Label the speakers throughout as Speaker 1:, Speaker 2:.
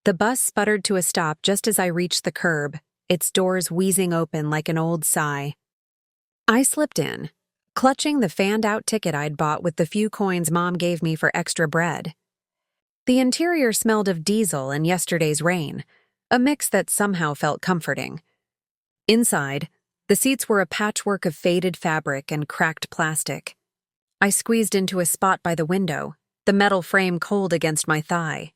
Speaker 1: The bus sputtered to a stop just as I reached the curb, its doors wheezing open like an old sigh. I slipped in, clutching the fanned-out ticket I'd bought with the few coins Mom gave me for extra bread. The interior smelled of diesel and yesterday's rain, a mix that somehow felt comforting. Inside, the seats were a patchwork of faded fabric and cracked plastic. I squeezed into a spot by the window, the metal frame cold against my thigh.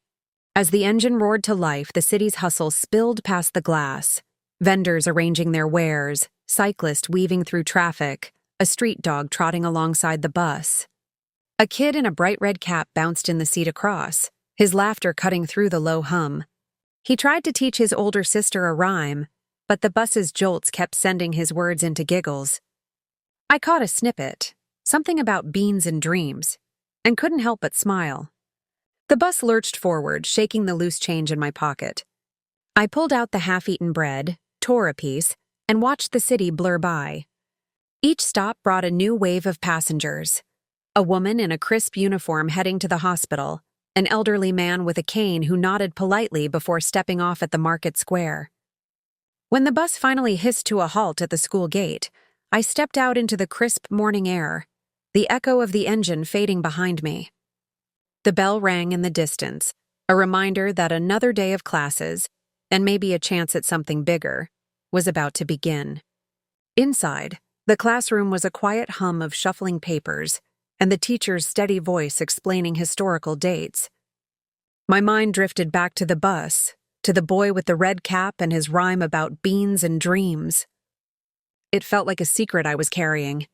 Speaker 1: As the engine roared to life, the city's hustle spilled past the glass. Vendors arranging their wares, cyclists weaving through traffic, a street dog trotting alongside the bus. A kid in a bright red cap bounced in the seat across, his laughter cutting through the low hum. He tried to teach his older sister a rhyme, but the bus's jolts kept sending his words into giggles. I caught a snippet, something about beans and dreams, and couldn't help but smile. The bus lurched forward, shaking the loose change in my pocket. I pulled out the half-eaten bread, tore a piece, and watched the city blur by. Each stop brought a new wave of passengers. A woman in a crisp uniform heading to the hospital, an elderly man with a cane who nodded politely before stepping off at the market square. When the bus finally hissed to a halt at the school gate, I stepped out into the crisp morning air, the echo of the engine fading behind me. The bell rang in the distance, a reminder that another day of classes, and maybe a chance at something bigger, was about to begin. Inside, the classroom was a quiet hum of shuffling papers and the teacher's steady voice explaining historical dates. My mind drifted back to the bus, to the boy with the red cap and his rhyme about beans and dreams. It felt like a secret I was carrying.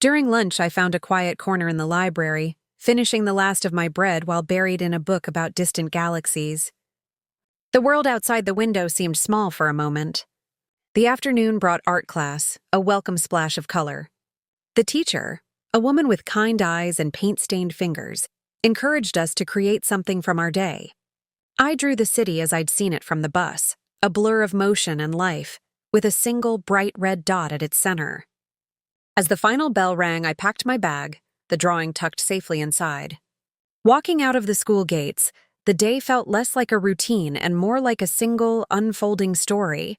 Speaker 1: During lunch, I found a quiet corner in the library, finishing the last of my bread while buried in a book about distant galaxies. The world outside the window seemed small for a moment. The afternoon brought art class, a welcome splash of color. The teacher, a woman with kind eyes and paint-stained fingers, encouraged us to create something from our day. I drew the city as I'd seen it from the bus, a blur of motion and life, with a single bright red dot at its center. As the final bell rang, I packed my bag, the drawing tucked safely inside. Walking out of the school gates, the day felt less like a routine and more like a single, unfolding story.